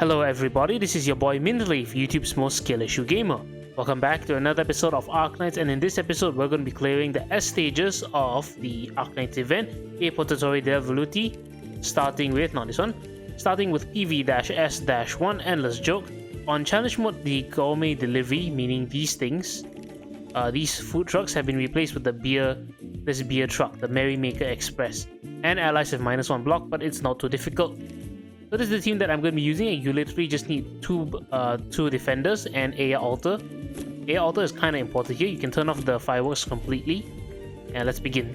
Hello everybody, this is your boy Mindleaf, YouTube's most skill issue gamer. Welcome back to another episode of Arknights, and in this episode we're going to be clearing the S stages of the Arknights event, I Portatori dei Velluti, starting with PV-S-1 Endless Joke. On challenge mode, the gourmet delivery, meaning these things, these food trucks have been replaced with this beer truck, the Merrymaker Express, and allies have -1 block, but it's not too difficult. So this is the team that I'm going to be using, and you literally just need two defenders and Air Altar. Air Altar is kind of important here. You can turn off the fireworks completely, and let's begin.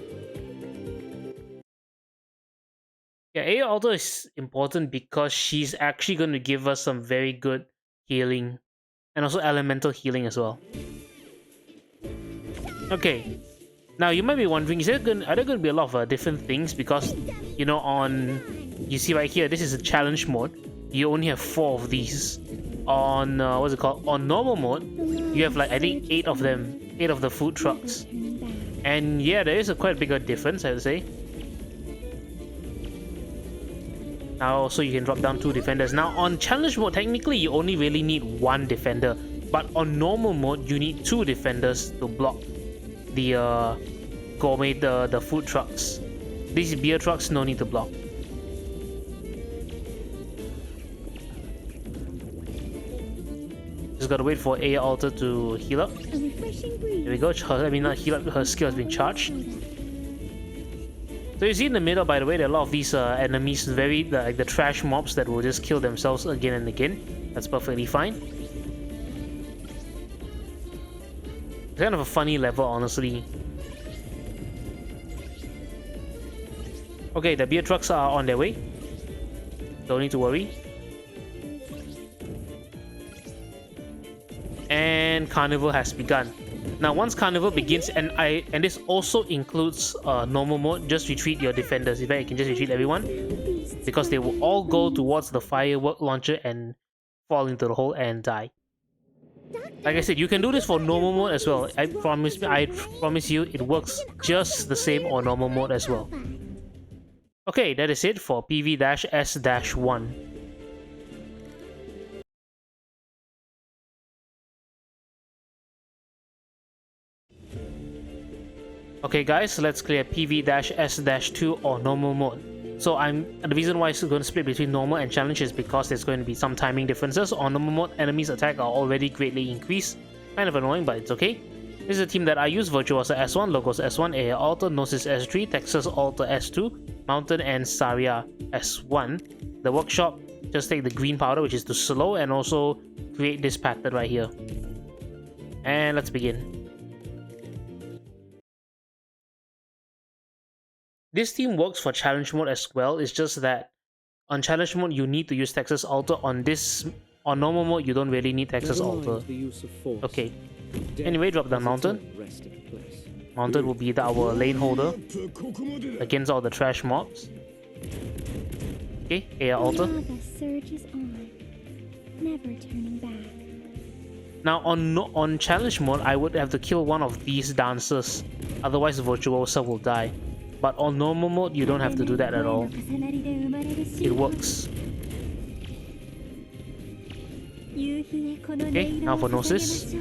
Yeah, Air Altar is important because she's actually going to give us some very good healing, and also elemental healing as well. Okay, now you might be wondering, are there going to be a lot of different things? Because, you know, you see right here, this is a challenge mode. You only have 4 of these. On on normal mode, you have like I think 8 of them, 8 of the food trucks. And yeah, there is a quite bigger difference, I would say. Now also you can drop down 2 defenders. Now on challenge mode, technically you only really need 1 defender, but on normal mode you need 2 defenders to block the gourmet, the food trucks. These beer trucks no need to block. Just gotta wait for Air Altar to heal up. There we go. Not heal up, her skill has been charged. So you see in the middle, by the way, there are a lot of these enemies, like the trash mobs that will just kill themselves again and again. That's perfectly fine. It's kind of a funny level, honestly. Okay, the beer trucks are on their way. Don't need to worry. And Carnival has begun. Now once Carnival begins, and this also includes normal mode, just retreat your defenders. In fact, you can just retreat everyone, because they will all go towards the firework launcher and fall into the hole and die. Like I said, you can do this for normal mode as well. I promise you it works just the same on normal mode as well. Okay, that is it for PV-S-1. Okay guys, let's clear PV-S-2 or normal mode. So the reason why it's going to split between normal and challenge is because there's going to be some timing differences. On normal mode, enemies' attack are already greatly increased. Kind of annoying, but it's okay. This is a team that I use: Virtuosa S1, Logos S1, Air Altar, Gnosis S3, Texas Altar S2, Mountain and Saria S1. The workshop, just take the green powder, which is to slow, and also create this pattern right here. And let's begin. This team works for challenge mode as well. It's just that on challenge mode you need to use Texas Altar. On normal mode you don't really need Texas Altar. Okay. Anyway, drop down Mountain. Mountain will be our lane holder against all the trash mobs. Okay, Air Altar. Now on challenge mode, I would have to kill one of these dancers, otherwise Virtuosa will die. But on normal mode, you don't have to do that at all. It works. Okay, now for Gnosis.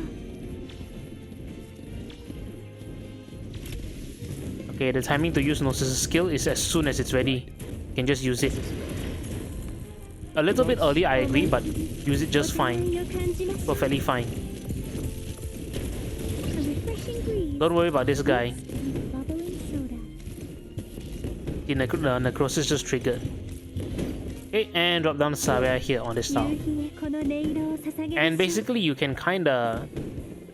Okay, the timing to use Gnosis' skill is as soon as it's ready. You can just use it. A little bit early, I agree, but use it just fine. Perfectly fine. Don't worry about this guy. The necrosis just triggered. Okay, and drop down Saria here on this tile. And basically you can kinda...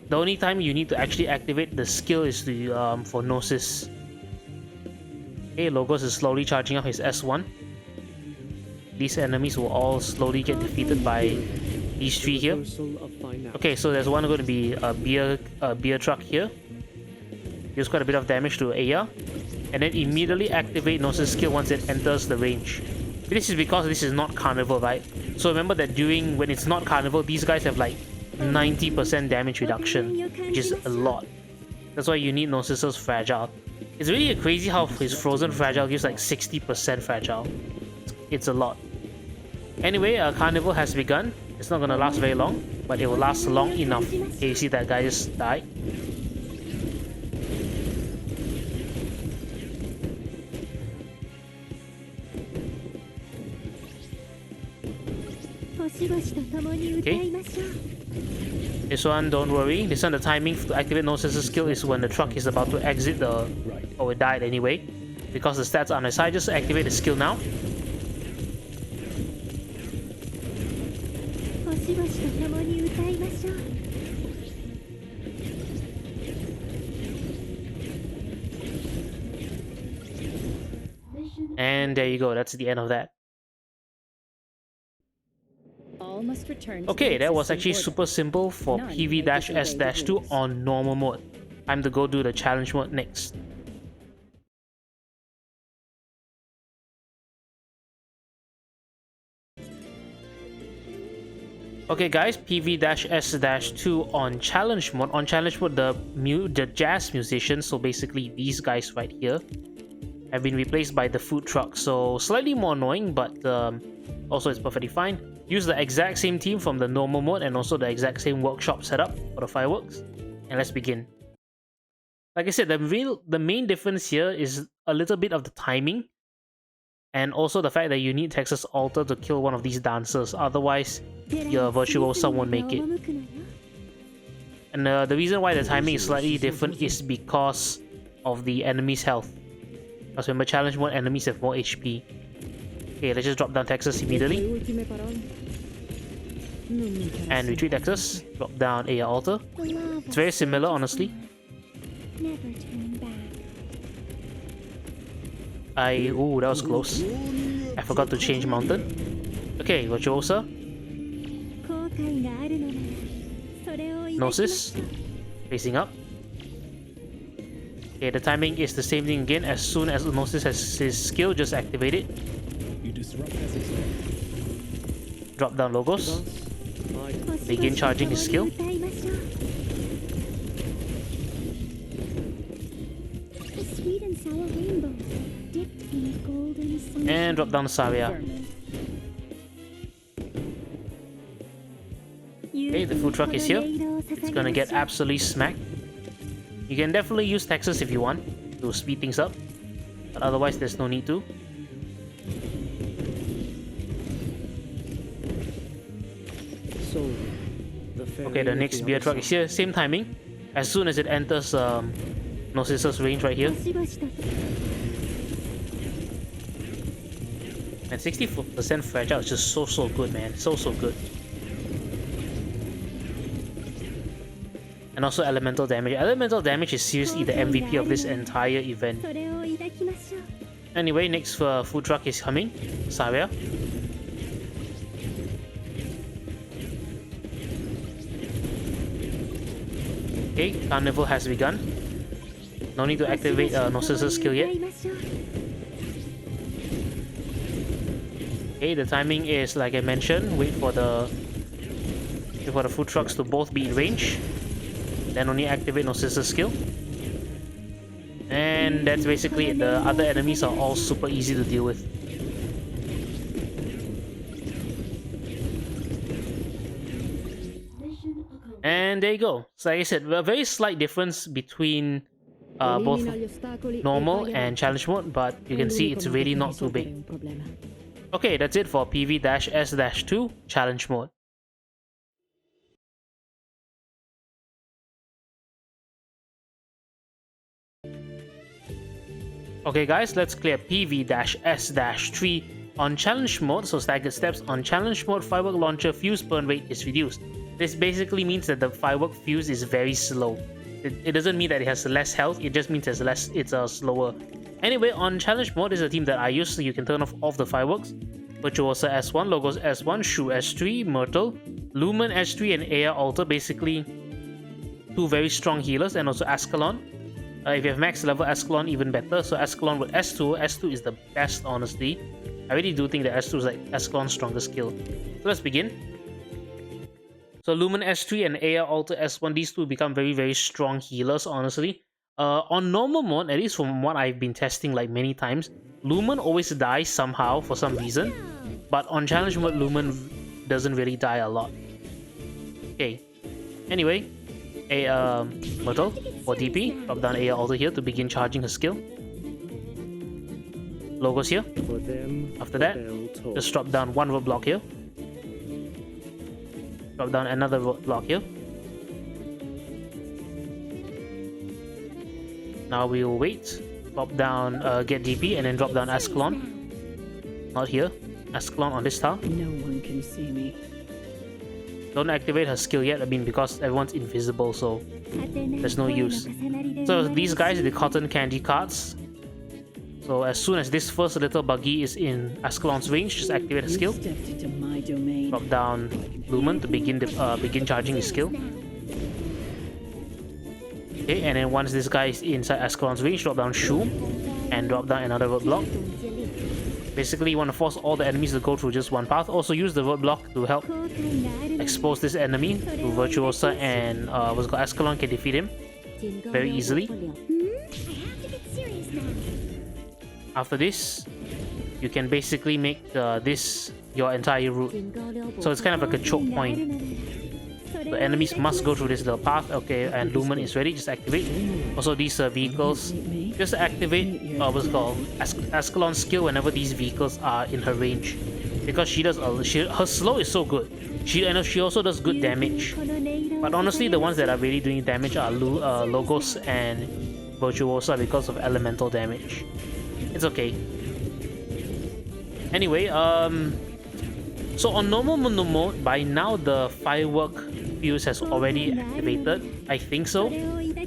The only time you need to actually activate the skill is to for Gnosis. Okay, Logos is slowly charging up his S1. These enemies will all slowly get defeated by these 3 here. Okay, so there's one going to be a beer truck here. Deals quite a bit of damage to Aya. And then immediately activate Gnosis' skill once it enters the range. This is because this is not Carnival, right? So remember that when it's not Carnival, these guys have like 90% damage reduction, which is a lot. That's why you need Gnosis' Fragile. It's really crazy how his Frozen Fragile gives like 60% Fragile. It's a lot. Anyway, Carnival has begun. It's not gonna last very long, but it will last long enough. Okay, you see that guy just died. Okay. This one, don't worry. This one, the timing to activate No Scissors skill is when the truck is about to exit the... Oh, it died anyway. Because the stats are on the side, just activate the skill now. And there you go, that's the end of that. Okay, that was actually super simple for PV-S-2 on normal mode. Time to go do the challenge mode next. Okay guys, PV-S-2 on challenge mode. On challenge mode, the jazz musicians, so basically these guys right here, have been replaced by the food truck. So slightly more annoying, but also it's perfectly fine. Use the exact same team from the normal mode and also the exact same workshop setup for the fireworks. And let's begin. Like I said, the main difference here is a little bit of the timing. And also the fact that you need Texas Altar to kill one of these dancers. Otherwise, your Virtuosa won't make it. And the reason why the timing is slightly different is because of the enemy's health. Because remember, challenge mode enemies have more HP. Okay, let's just drop down Texas immediately. And retreat Texas. Drop down AR Altar. It's very similar, honestly. Ooh, that was close. I forgot to change mountain. Okay, Virtuosa. Gnosis. Facing up. Okay, the timing is the same thing again. As soon as Gnosis has his skill, just activate it. Drop down Logos. Begin charging his skill. And drop down Saria. Okay, the food truck is here. It's gonna get absolutely smacked. You can definitely use Texas if you want to speed things up, but otherwise there's no need to. Okay, the next beer truck is here. Same timing. As soon as it enters Gnosis' range right here. And 64% fragile is just so good, man. So good. And also elemental damage. Elemental damage is seriously the MVP of this entire event. Anyway, next food truck is coming. Saria. Okay, Carnival has begun. No need to activate Gnosis' skill yet. Okay, the timing is like I mentioned. Wait for the food trucks to both be in range. Then only activate Gnosis' skill. And that's basically it. The other enemies are all super easy to deal with. And there you go. So like I said, a very slight difference between both normal and challenge mode, but you can see it's really not too big. Okay, that's it for PV-S-2 challenge mode. Okay guys, let's clear PV-S-3 on challenge mode. So staggered steps on challenge mode, firework launcher fuse burn rate is reduced. This basically means that the firework fuse is very slow. It doesn't mean that it has less health, it just means it's slower. Anyway, on challenge mode is the team that I use, so you can turn off the fireworks. Virtuosa S1, Logos S1, Shu S3, Myrtle, Lumen S3 and AR Altar, basically two very strong healers, and also Ascalon. If you have max level Ascalon, even better. So Ascalon with S2. S2 is the best, honestly. I really do think that S2 is like Ascalon's strongest skill. So let's begin. So Lumen S3 and AR Altar S1, these two become very strong healers, honestly. On normal mode, at least from what I've been testing like many times, Lumen always dies somehow for some reason. but on challenge mode, Lumen doesn't really die a lot. Okay. Anyway, a Myrtle or DP, drop down A altar here to begin charging her skill. Logos here. After that, just drop down one roadblock here. Drop down another roadblock here. Now we will wait. Drop down get DP and then drop down Ascalon. Not here. Ascalon on this tile. No one can see me. Don't activate her skill yet, I mean, because everyone's invisible, so there's no use. So these guys are the cotton candy cards. So as soon as this first little buggy is in Ascalon's range, just activate the skill. Drop down Lumen to begin charging his skill. Okay, and then once this guy is inside Ascalon's range, drop down Shu and drop down another roadblock. Basically, you want to force all the enemies to go through just one path. Also use the roadblock to help expose this enemy to Virtuosa, and what's it called, Ascalon can defeat him very easily. After this, you can basically make this your entire route. So it's kind of like a choke point. The enemies must go through this little path. Okay, and Lumen is ready. Just activate. Also, these vehicles, just activate what's it called, Ascalon's skill whenever these vehicles are in her range, because she does her slow is so good. She also does good damage. But honestly, the ones that are really doing damage are Logos and Virtuosa because of elemental damage. It's okay. Anyway, so on normal mode, by now the firework fuse has already activated. I think so.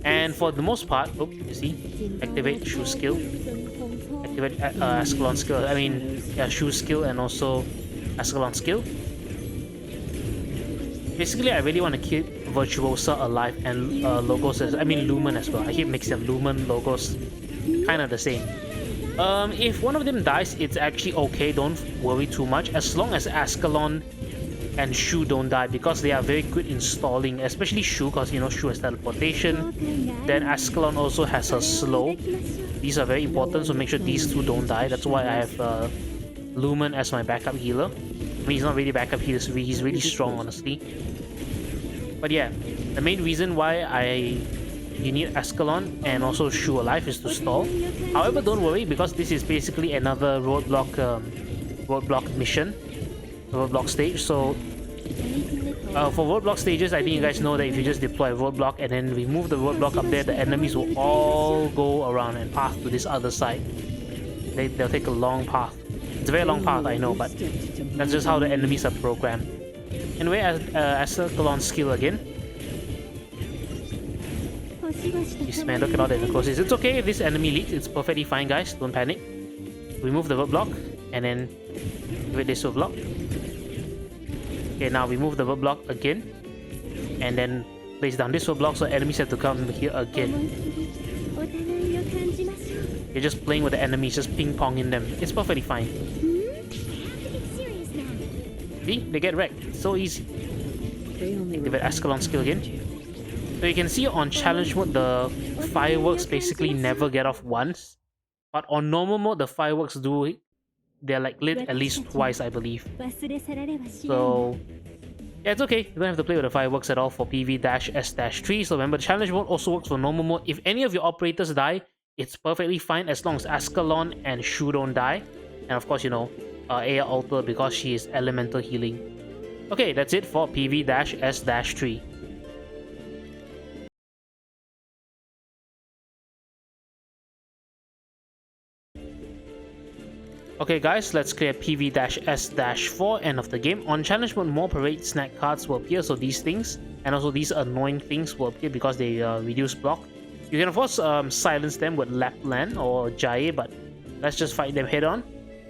And for the most part, you see, activate Shu skill, activate Ascalon skill. I mean, yeah, Shu skill and also Ascalon skill. Basically, I really want to keep Virtuosa alive and Logos Lumen as well. I keep mixing up Lumen, Logos, kind of the same. If one of them dies, it's actually okay. Don't worry too much, as long as Ascalon and Shu don't die, because they are very good in stalling, especially Shu, because you know Shu has teleportation. Then Ascalon also has her slow. These are very important, so make sure these two don't die. That's why I have Lumen as my backup healer. I mean, he's not really backup healer, he's really strong, honestly. But yeah, the main reason why you need Ascalon and also Shu alive is to stall. However, don't worry, because this is basically another roadblock mission, roadblock stage. So for roadblock stages, I think you guys know that if you just deploy a roadblock and then remove the roadblock up there, the enemies will all go around and pass to this other side. They'll take a long path. It's a very long path, I know, but that's just how the enemies are programmed. Anyway, Ascalon's skill again. This man, look at all the necrosis. It's okay if this enemy leaks, it's perfectly fine, guys. Don't panic. Remove the roadblock and then with this roadblock. Okay, now remove the roadblock again and then place down this roadblock, so enemies have to come here again. You're just playing with the enemies, just ping-ponging them. It's perfectly fine. See? They get wrecked. It's so easy. Activate Ascalon skill again. So you can see on challenge mode, the fireworks basically never get off once. But on normal mode, the fireworks do. They're like lit at least twice, I believe. So yeah, it's okay. You don't have to play with the fireworks at all for PV-S-3. So remember, the challenge mode also works for normal mode. If any of your operators die, it's perfectly fine as long as Ascalon and Shu don't die. And of course, you know, Aya Alter, because she is elemental healing. Okay, that's it for PV-S-3. Okay guys, let's clear PV-S-4, end of the game. On challenge mode, more parade snack cards will appear, so these things, and also these annoying things will appear because they reduce block. You can of course silence them with Lappland or Jaye, but let's just fight them head on.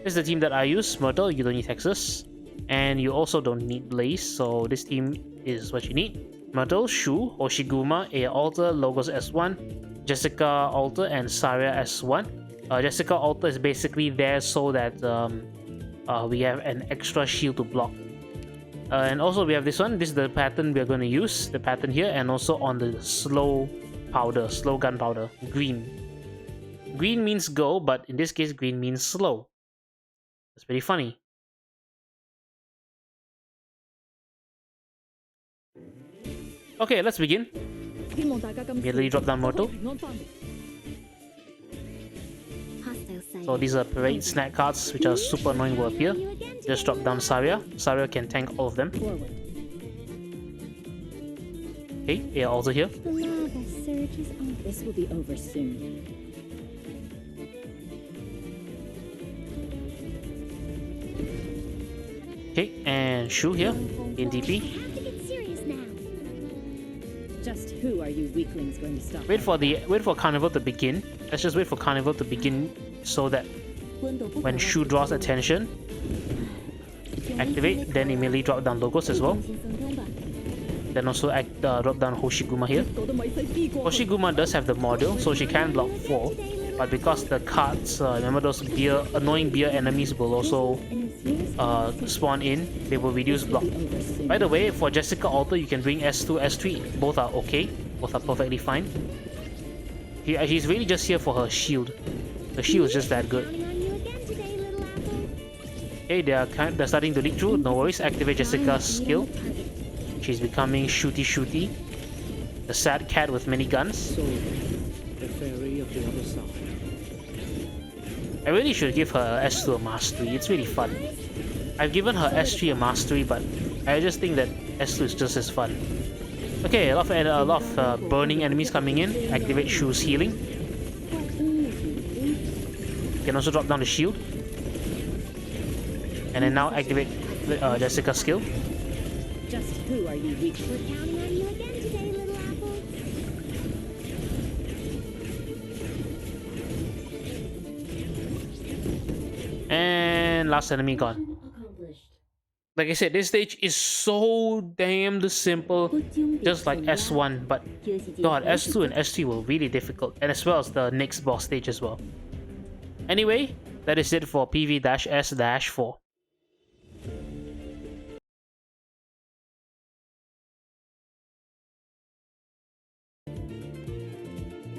This is the team that I use. Myrtle, you don't need Texas. And you also don't need Blaze, so this team is what you need. Myrtle, Shu, Hoshiguma, Aya Alter, Logos S1, Jessica Alter, and Saria S1. Jessica Alter is basically there so that we have an extra shield to block. And also we have this one. This is the pattern we are going to use. The pattern here, and also on the slow gunpowder. Green. Green means go, but in this case green means slow. That's pretty funny. Okay, let's begin. Immediately drop down Mortal. So these are parade snack cards which are super annoying will appear. Just drop down Saria. Saria can tank all of them. Okay, yeah, also here. This will be over soon. Okay, and Shu here in DP. Just who are you weaklings going to stop? Wait for Carnival to begin. Let's just wait for Carnival to begin so that when Shu draws attention, activate, then immediately drop down logos as well. Then also drop down Hoshiguma here. Hoshiguma does have the module, so she can block 4. But because the cards, remember those annoying beer enemies will also spawn in, they will reduce block. By the way, for Jessica Alter, you can bring S2, S3. Both are okay. Both are perfectly fine. She's really just here for her shield. The shield is just that good. Okay, they're starting to leak through. No worries. Activate Jessica's skill. She's becoming shooty. The sad cat with many guns. The fairy of the other side. I really should give her S2 a mastery. It's really fun. I've given her S3 a mastery, but I just think that S2 is just as fun. Okay, a lot of burning enemies coming in. Activate Shu's healing. You can also drop down the shield. And then now activate Jessica's skill. Just who are you weak? We're counting on you again today, little apple. And last enemy gone. Like I said, this stage is so damned simple, just like S1, but god, S2 and S3 were really difficult, and as well as the next boss stage as well. Anyway, that is it for PV-S-4.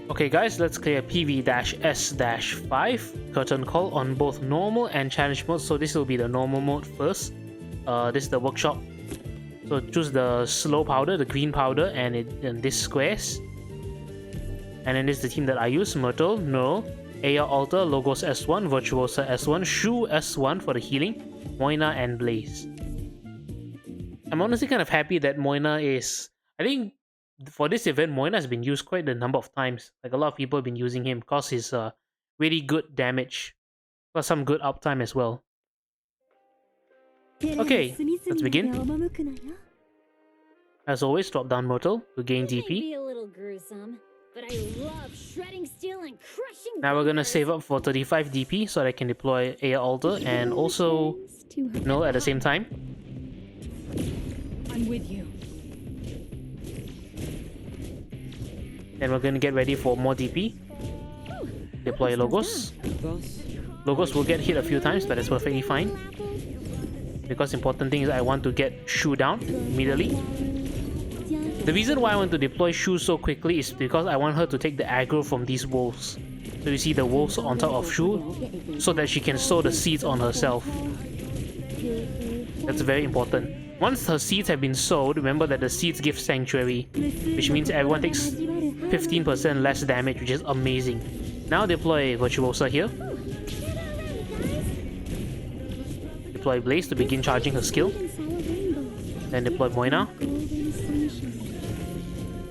Okay guys, let's clear PV-S-5, curtain call on both normal and challenge mode. So this will be the normal mode first. This is the workshop. So choose the slow powder, the green powder, and this squares. And then this is the team that I use: Myrtle, Null, Aya Alter, Logos S1, Virtuosa S1, Shu S1 for the healing, Moina, and Blaze. I'm honestly kind of happy that Moina is... I think for this event, Moina has been used quite a number of times. Like a lot of people have been using him because he's really good damage, plus some good uptime as well. Okay, let's begin. As always, drop down Myrtle to gain DP. Now we're gonna save up for 35 DP so that I can deploy Aya Alter and also Null at the same time. I'm with you. Then we're gonna get ready for more DP. Deploy Logos. Logos will get hit a few times, but it's perfectly fine. Because important thing is I want to get Shu down immediately. The reason why I want to deploy Shu so quickly is because I want her to take the aggro from these wolves. So you see the wolves on top of Shu, so that she can sow the seeds on herself. That's very important. Once her seeds have been sowed, remember that the seeds give sanctuary, which means everyone takes 15% less damage, which is amazing. Now deploy Virtuosa here. Deploy Blaze to begin charging her skill. Then deploy Moina.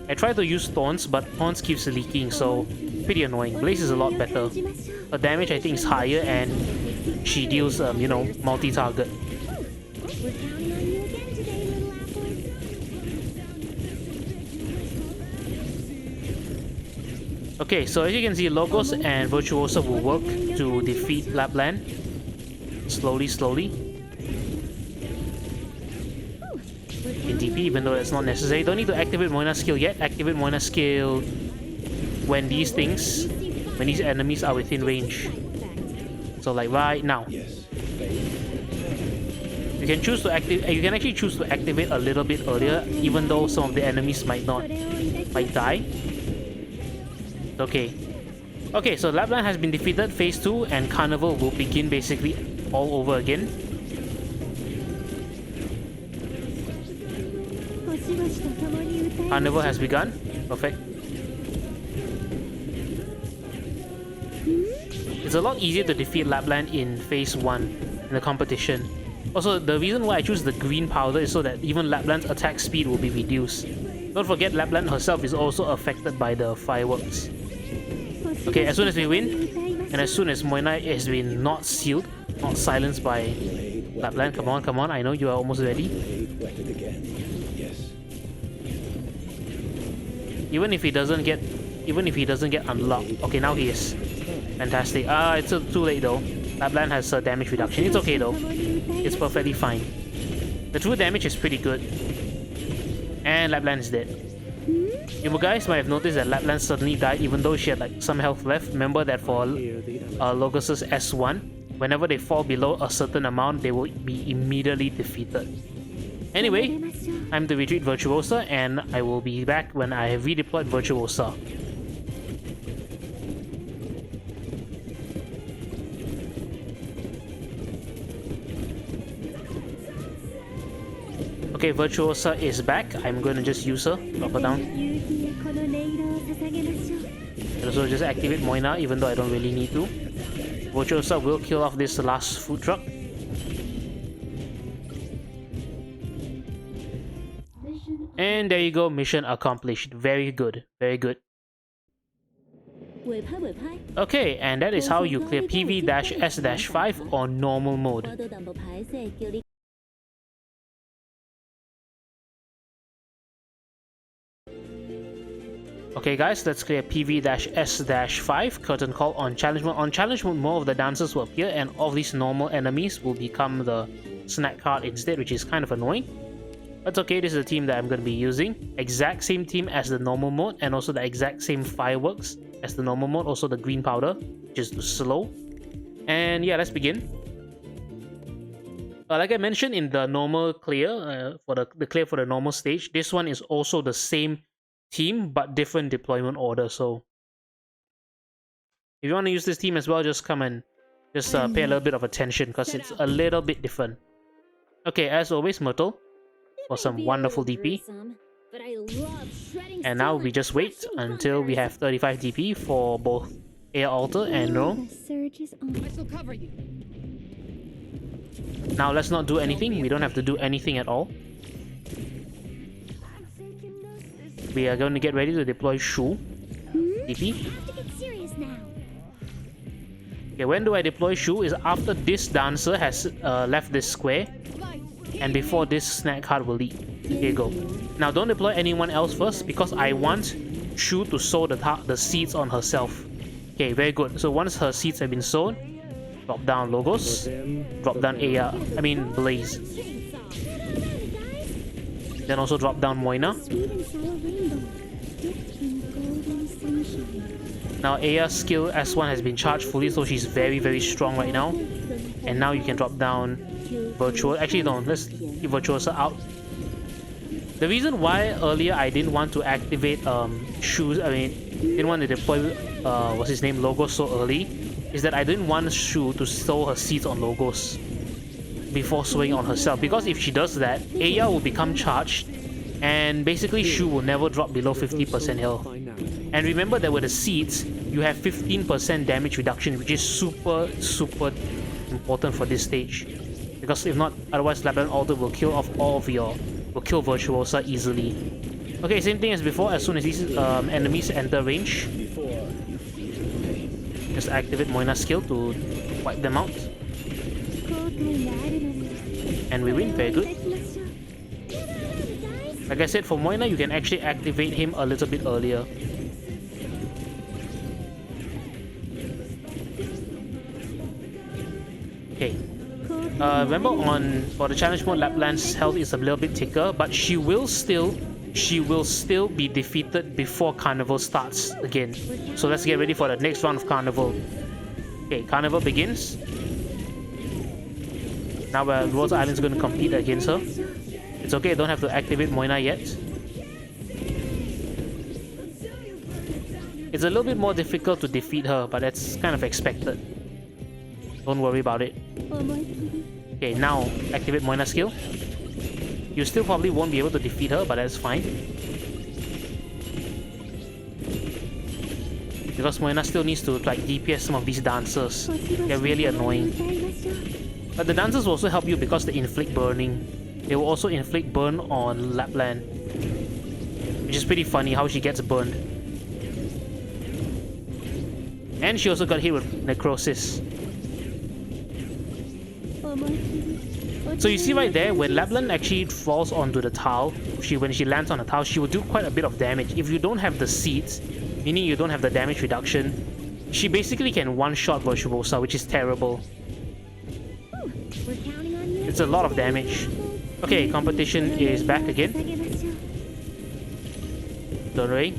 I try to use Thorns, but Thorns keeps leaking, so pretty annoying. Blaze is a lot better. Her damage I think is higher and she deals, you know, multi-target. Okay, so as you can see, Logos and Virtuosa will work to defeat Lappland. Slowly. In DP, even though it's not necessary. Don't need to activate Moina's skill yet. Activate Moina's skill when these enemies are within range. So like right now. You can choose to activate. You can actually choose to activate a little bit earlier, even though some of the enemies might die. Okay. Okay, so Lappland has been defeated, phase 2, and Carnival will begin basically all over again. Carnival has begun. Perfect. It's a lot easier to defeat Lappland in phase 1 in the competition. Also, the reason why I choose the green powder is so that even Lappland's attack speed will be reduced. Don't forget, Lappland herself is also affected by the fireworks. Okay, as soon as we win, and as soon as Moina has been not sealed, not silenced by Lappland, come on, come on, I know you are almost ready. Even if he doesn't get unlocked. Okay, now he is. Fantastic. It's too late though. Lappland has damage reduction. It's okay though. It's perfectly fine. The true damage is pretty good. And Lappland is dead. You guys might have noticed that Lappland suddenly died even though she had like some health left. Remember that for Logos's S1, whenever they fall below a certain amount, they will be immediately defeated. Anyway, time to retreat Virtuosa, and I will be back when I have redeployed Virtuosa. Okay, Virtuosa is back. I'm going to just use her, drop her down. And also just activate Moina, even though I don't really need to. Virtuosa will kill off this last food truck. And there you go, mission accomplished. Very good, very good. Okay, and that is how you clear PV-S-5 on normal mode. Okay guys, let's clear PV-S-5, curtain call on challenge mode. On challenge mode, more of the dancers will appear and all these normal enemies will become the snack card instead, which is kind of annoying. That's okay, this is the team that I'm going to be using. Exact same team as the normal mode and also the exact same fireworks as the normal mode, also the green powder, which is slow. And yeah, let's begin. Like I mentioned in the normal clear, for the clear for the normal stage, this one is also the same team but different deployment order. So if you want to use this team as well, just come and just pay a little bit of attention because it's a little bit different. Okay, as always, Myrtle for some wonderful DP. And now we just wait until we have 35 DP for both Air Alter and Neural. Now let's not do anything. We don't have to do anything at all. We are going to get ready to deploy Shu. DP. Okay, when do I deploy Shu? Is after this dancer has left this square and before this snack card will leave. Here you go. Now don't deploy anyone else first because I want Shu to sow the seeds on herself. Okay, very good. So once her seeds have been sown, drop down Logos, drop down Blaze. Then also drop down Moina. Now Aya's skill S1 has been charged fully, so she's very, very strong right now. And now you can drop down Virtuosa. Actually, no, let's keep Virtuosa out. The reason why earlier I didn't want to activate didn't want to deploy what's his name, Logos so early, is that I didn't want Shu to sow her seeds on Logos before sowing on herself, because if she does that, Aya will become charged and basically Shu will never drop below 50% health. And remember that with the seeds, you have 15% damage reduction, which is super important for this stage. Because if not, otherwise Lappland Alter will kill off all of will kill Virtuosa easily. Okay, same thing as before, as soon as these enemies enter range, just activate Moina's skill to wipe them out. And we win, very good. Like I said, for Moina, you can actually activate him a little bit earlier. Okay. Remember for the challenge mode, Lappland's health is a little bit thicker, but she will still be defeated before Carnival starts again. So let's get ready for the next round of Carnival. Okay, Carnival begins. Now Rose Island's going to compete against her. It's okay, don't have to activate Moina yet. It's a little bit more difficult to defeat her, but that's kind of expected. Don't worry about it. Okay, now activate Moina's skill. You still probably won't be able to defeat her, but that's fine. because Moina still needs to like DPS some of these dancers. They're really annoying. But the dancers will also help you because they inflict burning. They will also inflict burn on Lappland, which is pretty funny how she gets burned. And she also got hit with necrosis. So you see right there, when Lappland actually falls onto the tile, when she lands on the tile, she will do quite a bit of damage. If you don't have the seeds, meaning you don't have the damage reduction, she basically can one-shot Virtuosa, which is terrible. It's a lot of damage. Okay, competition is back again. Don't worry.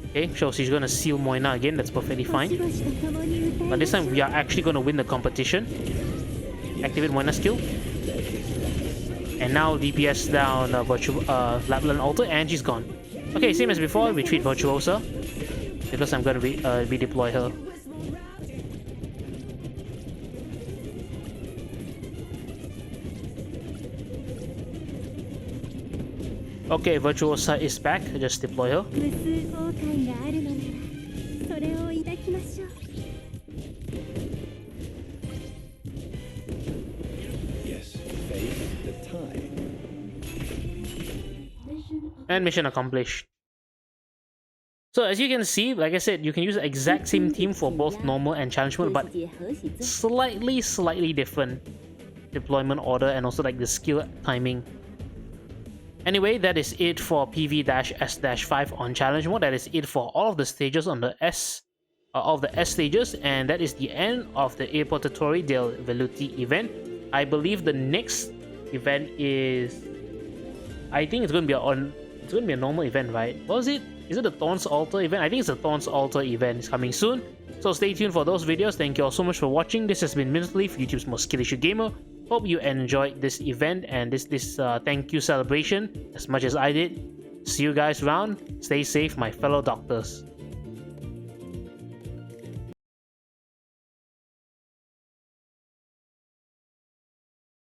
Okay, so she's gonna seal Moina again, that's perfectly fine. But this time we are actually gonna win the competition. Activate Moina's skill. And now DPS down Lappland altar, and she's gone. Okay, same as before, retreat Virtuosa. Because I'm gonna redeploy her. Okay, Virtuosa is back. Just deploy her. Yes, face the tide. And mission accomplished. So as you can see, like I said, you can use the exact same team for both normal and challenge mode, but slightly different deployment order and also like the skill timing. Anyway, that is it for PV-S-5 on challenge mode. That is it for all of the stages on the S stages, and that is the end of the I Portatori dei Velluti event. I believe the next event is, I think it's gonna be a normal event, right? What was it? Is it the Thorns Altar event? I think it's the Thorns Altar event. It's coming soon. So stay tuned for those videos. Thank you all so much for watching. This has been Minutely, YouTube's most skillish gamer. Hope you enjoyed this event and this thank you celebration as much as I did. See you guys around. Stay safe, my fellow doctors.